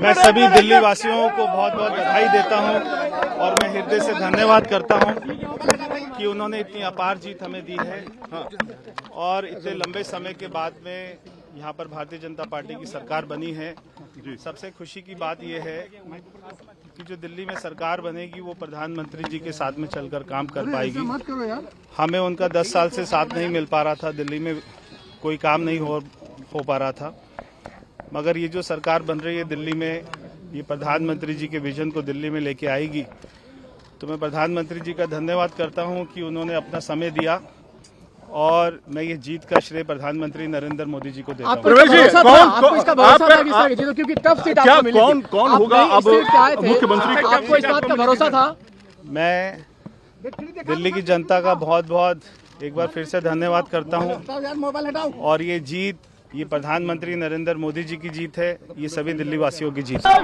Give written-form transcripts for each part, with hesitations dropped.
मैं सभी दिल्ली वासियों को बहुत बहुत बधाई देता हूं और मैं हृदय से धन्यवाद करता हूं कि उन्होंने इतनी अपार जीत हमें दी है और इतने लंबे समय के बाद में यहां पर भारतीय जनता पार्टी की सरकार बनी है। सबसे खुशी की बात यह है कि जो दिल्ली में सरकार बनेगी वो प्रधानमंत्री जी के साथ में चलकर काम कर पाएगी। हमें उनका 10 साल से साथ नहीं मिल पा रहा था, दिल्ली में कोई काम नहीं हो पा रहा था, मगर ये जो सरकार बन रही है दिल्ली में, ये प्रधानमंत्री जी के विजन को दिल्ली में लेके आएगी। तो मैं प्रधानमंत्री जी का धन्यवाद करता हूं कि उन्होंने अपना समय दिया और मैं ये जीत का श्रेय प्रधानमंत्री नरेंद्र मोदी जी को देता हूं। क्योंकि टफ सीट आपको मिली थी। कौन होगा अब मुख्यमंत्री? आपको इस बात का भरोसा था? मैं दिल्ली की जनता का बहुत बहुत एक बार फिर से धन्यवाद करता हूं और ये जीत, ये प्रधानमंत्री नरेंद्र मोदी जी की जीत है, ये सभी दिल्ली वासियों की जीत है।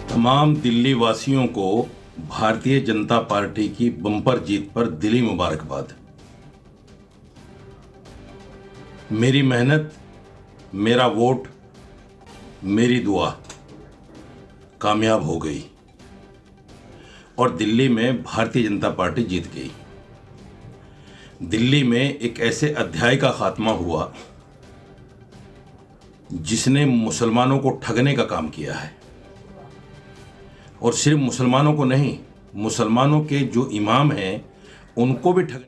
तमाम दिल्ली वासियों को भारतीय जनता पार्टी की बम्पर जीत पर दिली मुबारकबाद। मेरी मेहनत, मेरा वोट, मेरी दुआ कामयाब हो गई और दिल्ली में भारतीय जनता पार्टी जीत गई। दिल्ली में एक ऐसे अध्याय का खात्मा हुआ जिसने मुसलमानों को ठगने का काम किया है, और सिर्फ मुसलमानों को नहीं, मुसलमानों के जो इमाम हैं उनको भी ठग।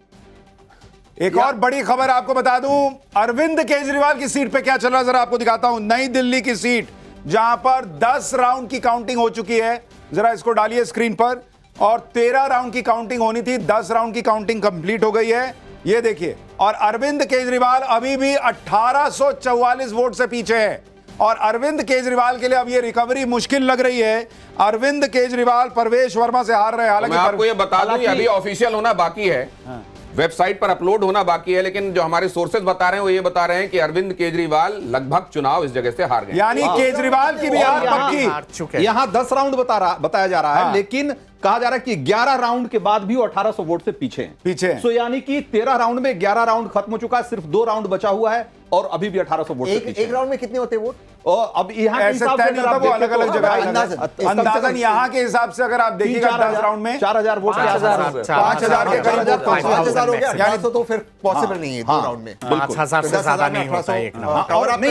एक और बड़ी खबर आपको बता दूं, अरविंद केजरीवाल की सीट पे क्या चल रहा है जरा आपको दिखाता हूं। नई दिल्ली की सीट जहां पर 10 राउंड की काउंटिंग हो चुकी है, जरा इसको डालिए स्क्रीन पर, और 13 राउंड की काउंटिंग होनी थी, 10 राउंड की काउंटिंग कंप्लीट हो गई है, ये देखिए। और अरविंद केजरीवाल अभी भी 1844 वोट से पीछे है और अरविंद केजरीवाल के लिए अब ये रिकवरी मुश्किल लग रही है। अरविंद केजरीवाल परवेश वर्मा से हार रहे हैं। हालांकि मैं आपको ये बता दूं, अभी ऑफिशियल होना बाकी है, वेबसाइट पर अपलोड होना बाकी है, लेकिन जो हमारे सोर्सेज बता रहे हैं वो ये बता रहे हैं कि अरविंद केजरीवाल लगभग चुनाव इस जगह से हार गए। यानी केजरीवाल की भी हार पक्की। यहां 10 राउंड बताया जा रहा है, लेकिन कहा जा रहा है कि 11 राउंड के बाद भी वो 1800 वोट से पीछे हैं। सो यानी कि 13 राउंड में 11 राउंड खत्म हो चुका है, सिर्फ 2 राउंड बचा हुआ है और अभी भी 1800 वोट से पीछे। एक राउंड में कितने होते हैं वोट? और अब यहाँ ऐसे तय नहीं होता, वो अलग अलग जगह अंदाजन यहाँ के हिसाब से अगर आप देखिएगा 10 राउंड में 4000 वोट, 5000 के करीब 5000 हो गया, यानी तो फिर पॉसिबल नहीं है 2 राउंड में। 5000 से ज्यादा नहीं होता एक राउंड। और आप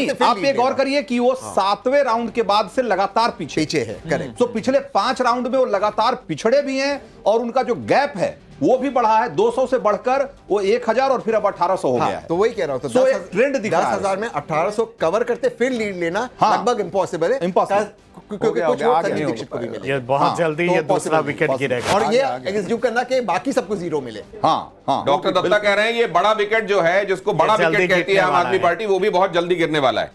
एक और करिए कि वो 7वें राउंड के बाद से लगातार पीछे है। करेक्ट। तो पिछले 5 राउंड में वो लगातार पिछड़े भी हैं और उनका जो गैप है वो भी बढ़ा है, 200 से बढ़कर वो 1000 और फिर अब 1800 हो गया है। तो वही कह रहा हूं, तो एक ट्रेंड दिख रहा है। 10,000 में 1800 कवर करते फिर लीड लेना लगभग इम्पॉसिबल है, क्योंकि कुछ वोट संजय दीक्षित को भी मिले। ये बहुत जल्दी ये दूसरा विकेट गिरेगा और ये एग्जीक्यूट करना कि बाकी सबको 0 मिले। डॉक्टर दत्ता कह रहे हैं ये बड़ा विकेट जो है, जिसको बड़ा विकेट कहती है आम आदमी पार्टी, वो भी बहुत जल्दी गिरने वाला है।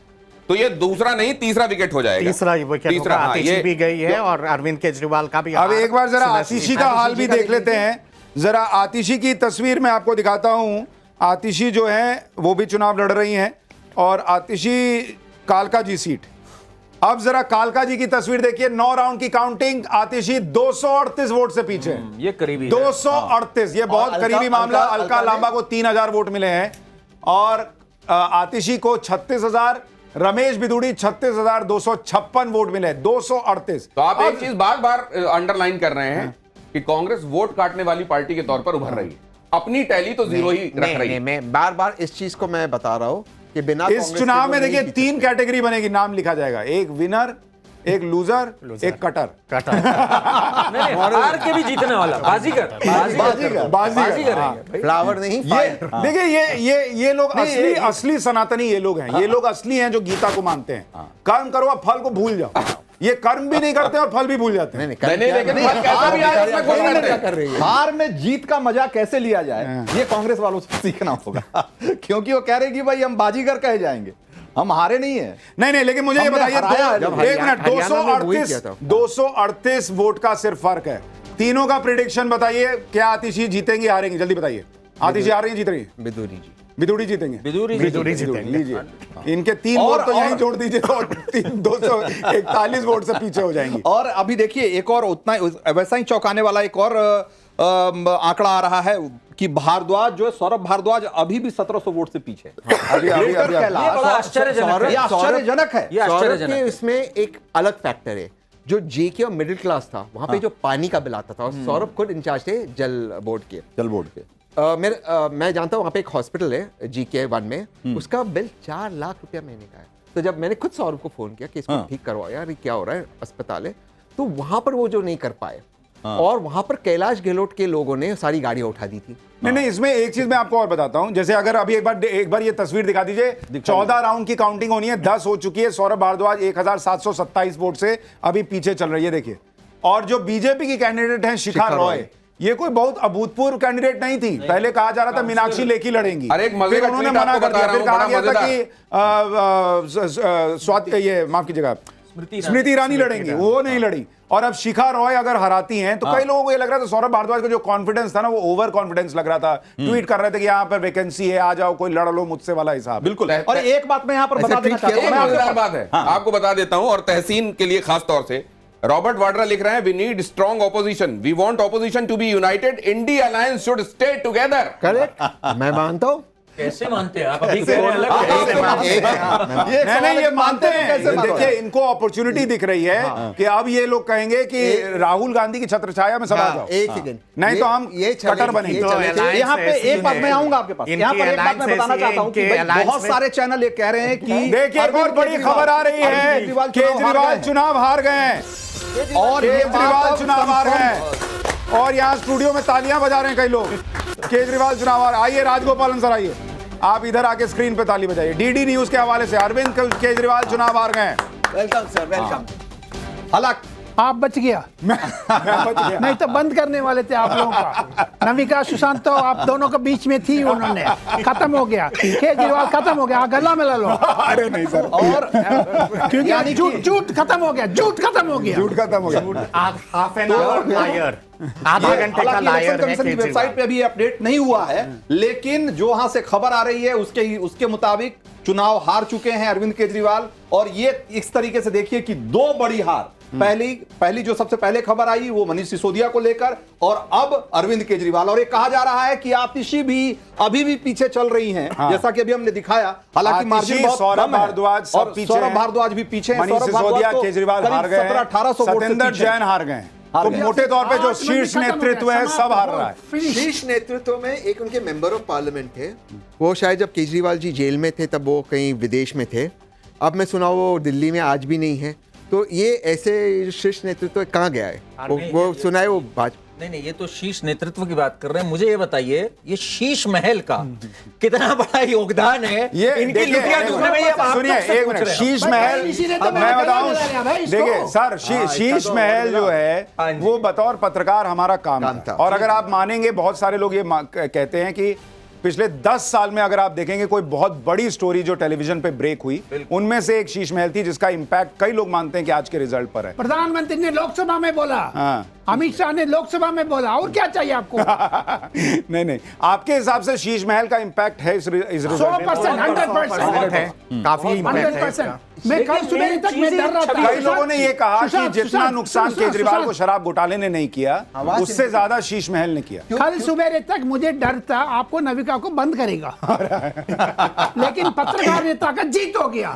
तो ये दूसरा नहीं, तीसरा विकेट हो जाएगा। तीसरा विकेट आतिशी भी गई है और अरविंद केजरीवाल का भी। अब एक बार जरा आतिशी का हाल भी देख लेते हैं। जरा आतिशी की तस्वीर मैं आपको दिखाता हूं। आतिशी जो है वो भी चुनाव लड़ रही हैं और आतिशी कालका जी सीट। अब जरा कालका जी की तस्वीर देखिए, 9 राउंड की काउंटिंग, आतिशी 238 वोट से पीछे। ये करीबी 238, ये बहुत करीबी मामला। अलका लांबा को 3000 वोट मिले हैं और आतिशी को 36,000, रमेश बिदुड़ी 36,256 वोट मिले, 238। तो आप एक चीज बार बार अंडरलाइन कर रहे हैं कि कांग्रेस वोट काटने वाली पार्टी के तौर पर उभर रही है, अपनी टैली तो 0 ही रख रही है। मैं बार बार इस चीज को मैं बता रहा हूं कि बिना इस चुनाव में देखिए 3 कैटेगरी बनेगी, नाम लिखा जाएगा, एक विनर, एक लूजर, एक कटर। हार के भी जीतने वाला बाजीगर। फ्लावर नहीं, देखिए ये लोग असली सनातनी ये लोग हैं। ये लोग असली हैं जो गीता को मानते हैं। कर्म करो और फल को भूल जाओ। ये कर्म भी नहीं करते और फल भी भूल जाते हैं। हार में जीत का मजा कैसे लिया जाए, ये कांग्रेस वालों से सीखना होगा। क्योंकि वो कह रहे कि भाई हम बाजीगर कहे जाएंगे, हम हारे नहीं है। नहीं, लेकिन मुझे ये बताइए, 1 मिनट, 238 वोट का सिर्फ फर्क है। तीनों का प्रेडिक्शन बताइए, क्या आतिशी जीतेंगी हारेंगी, जल्दी बताइए। आतिशी आ रही है, जीत रही है बिदूरी जी, बिदुड़ी जीतेंगे, बिदूरी जीतेंगे। लीजिए इनके 3 वोट तो यहीं जोड़ दीजिए तो 241 वोट से पीछे हो जाएंगी। और अभी देखिए एक और उतना वैसा ही चौंकाने वाला एक और आंकड़ा आ रहा है कि भारद्वाज जो है, सौरभ भारद्वाज अभी भी 1700 वोट से पीछे है। अभी आश्चर्यजनक है। सौरभ के इसमें एक अलग फैक्टर है, जो जेके और मिडिल क्लास था वहां पे जो पानी का बिल आता था, और सौरभ खुद इंचार्ज थे जल बोर्ड के। मैं जानता हूँ वहाँ पे एक हॉस्पिटल है GK1 में, उसका बिल 4 लाख रुपया महीने का है। तो जब मैंने खुद सौरभ को फोन किया कि इसको ठीक करवाओ यार, ये क्या हो रहा है, अस्पताल है, तो वहां पर वो जो नहीं कर पाए, और वहां पर कैलाश गहलोत के लोगों ने सारी गाड़ियां उठा दी थी। नहीं, इसमें एक चीज मैं आपको और बताता हूं। जैसे अगर अभी एक बार ये तस्वीर दिखा दीजिए, 14 राउंड की काउंटिंग होनी है, 10 हो चुकी है। सौरभ भारद्वाज 1727 वोट से अभी पीछे चल रही है, देखिए। और जो बीजेपी की कैंडिडेट हैं शिखा रॉय, ये कोई बहुत अभूतपूर्व कैंडिडेट नहीं थी। पहले कहा जा रहा था मीनाक्षी लेखी लड़ेंगी, फिर उन्होंने मना कर दिया। फिर कहा गया था कि ये माफ कीजिएगा स्मृति ईरानी लड़ेंगी, वो नहीं लड़ी। और अब शिखा रॉय अगर हराती हैं तो कई लोगों को ये लग रहा था, सौरभ भारद्वाज का जो कॉन्फिडेंस था ना, वो ओवर कॉन्फिडेंस लग रहा था। ट्वीट कर रहे थे कि यहाँ पर वैकेंसी है, आ जाओ, कोई लड़ लो मुझसे वाला हिसाब। बिल्कुल। और एक बात मैं यहाँ पर बता देना चाहता हूं, मजेदार बात है, आपको बता देता हूं, और तहसीन के लिए खास तौर से रॉबर्ट वाड्रा लिख रहे हैं, we need strong opposition, we want opposition to be united, India alliance should stay together. Correct, मैं मानता हूं। कैसे मानते हैं आप? अभी कह रहे हैं अलग नहीं, ये मानते हैं। देखिए इनको अपॉर्चुनिटी दिख रही है कि अब ये लोग कहेंगे कि राहुल गांधी की छत्रछाया में सब आ जाओ। एक सेकंड, नहीं तो हम कटर बनेंगे। यहाँ पे एक बात मैं आऊंगा आपके पास, यहाँ पर एक बात मैं बताना चाहता हूँ कि बहुत सारे चैनल ये कह रहे हैं कि देखिए एक और बड़ी खबर आ रही है, केजरीवाल चुनाव हार गए हैं, और केजरीवाल चुनाव हार गए हैं, और यहाँ स्टूडियो में तालियां बजा रहे हैं कई लोग। केजरीवाल चुनाव हार। आइए राजगोपालन सर, आइए आप इधर आके स्क्रीन पे ताली बजाइए। डीडी न्यूज के हवाले से अरविंद केजरीवाल चुनाव हार गए। Welcome sir, welcome. हालांकि आप बच गया, मैं बच गया। नहीं तो बंद करने वाले थे आप लोगों का। नविका सुशांत तो आप दोनों के बीच में थी, उन्होंने खत्म हो गया, केजरीवाल खत्म हो गया, गला मिला लो। अरे नहीं सर, और क्योंकि झूठ खत्म हो गया, झूठ खत्म हो गया, झूठ खत्म हो गया। हाफ एन आवर लायर, आधा घंटे का लायर है। कमीशन की वेबसाइट पे अभी अपडेट नहीं हुआ है, लेकिन जो वहां से खबर आ रही है उसके मुताबिक चुनाव हार चुके हैं अरविंद केजरीवाल। और ये इस तरीके से देखिए कि 2 बड़ी हार, पहली जो सबसे पहले खबर आई वो मनीष सिसोदिया को लेकर, और अब अरविंद केजरीवाल। और ये कहा जा रहा है कि आतिशी भी अभी भी पीछे चल रही हैं, जैसा कि अभी हमने दिखाया। हालांकि मार्जिन बहुत सौरभ कम है, भारद्वाज सब और पीछे सौरभ भारद्वाज भी पीछे हैं। मनीष सिसोदिया, केजरीवाल हार गए, 1700-1800 वोट से सत्येंद्र पीछे। जैन हार गए। तो मोटे तौर पे जो शीर्ष नेतृत्व है सब हार रहा है। शीर्ष नेतृत्व में एक उनके मेंबर ऑफ पार्लियामेंट थे, वो शायद जब केजरीवाल जी जेल में थे तब वो कहीं विदेश में थे। अब मैं सुना वो दिल्ली में आज भी नहीं है। तो ये ऐसे शीर्ष नेतृत्व कहाँ गया है? वो सुना है वो भाजपा। नहीं, ये तो शीर्ष नेतृत्व की बात कर रहे हैं। मुझे ये बताइए, ये शीश महल का कितना बड़ा योगदान है ये इनकी लुटिया टूटने में? ये आप सुनिए एक मिनट, शीश महल मैं बताऊं, देखिए सर, शीश महल जो है वो बतौर पत्रकार हमारा काम था। और अगर आप मानेंगे, बहुत सारे लोग ये कहते हैं कि पिछले 10 साल में अगर आप देखेंगे कोई बहुत बड़ी स्टोरी जो टेलीविजन पे ब्रेक हुई, उनमें से एक शीश महल थी, जिसका इंपैक्ट कई लोग मानते हैं कि आज के रिजल्ट पर है। प्रधानमंत्री ने लोकसभा में बोला, अमित शाह ने लोकसभा में बोला, और क्या चाहिए आपको? नहीं, आपके हिसाब से शीश महल का इंपैक्ट है इस रिजल्ट में? 100%, 100% है, काफी इम्पैक्ट है इसका। मैं कल सुबह तक मैं डर रहा था। कई लोगों ने ये कहा कि जितना नुकसान केजरीवाल को शराब घोटाले ने नहीं किया, उससे ज्यादा शीश महल ने किया। कल सुबह तक मुझे डर था आपको नविका को बंद करेगा, लेकिन पत्रकार नेता का जीत हो गया।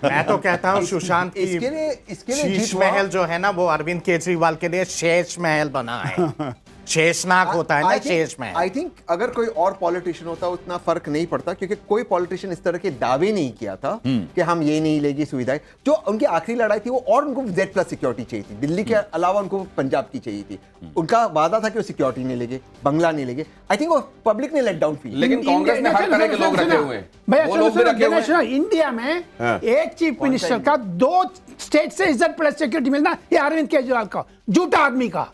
मैं तो कहता हूँ सुशांत की इसके लिए शीश महल जो है ना, वो अरविंद केजरीवाल के लिए शेष महल बना है। शेषनाग होता है ना, शेष महल। आई थिंक अगर कोई और पॉलिटिशियन होता उतना फर्क नहीं पड़ता, क्योंकि कोई पॉलिटिशियन इस तरह के दावे नहीं किया था कि हम ये नहीं लेगी सुविधाएं। जो उनकी आखिरी लड़ाई थी वो, और उनको Z+ सिक्योरिटी चाहिए थी, दिल्ली के अलावा उनको पंजाब की चाहिए थी। उनका वादा था कि वो सिक्योरिटी नहीं लेंगे, बंगला नहीं लेंगे। आई थिंक वो पब्लिक ने लेट डाउन फील। लेकिन कांग्रेस ने हर तरह के लोग रखे हुए हैं, वो लोग भी रखे हुए हैं। इंडिया में एक चीफ मिनिस्टर का 2 स्टेट से Z+ सिक्योरिटी मिलना, ये अरविंद केजरीवाल का झूठा आदमी का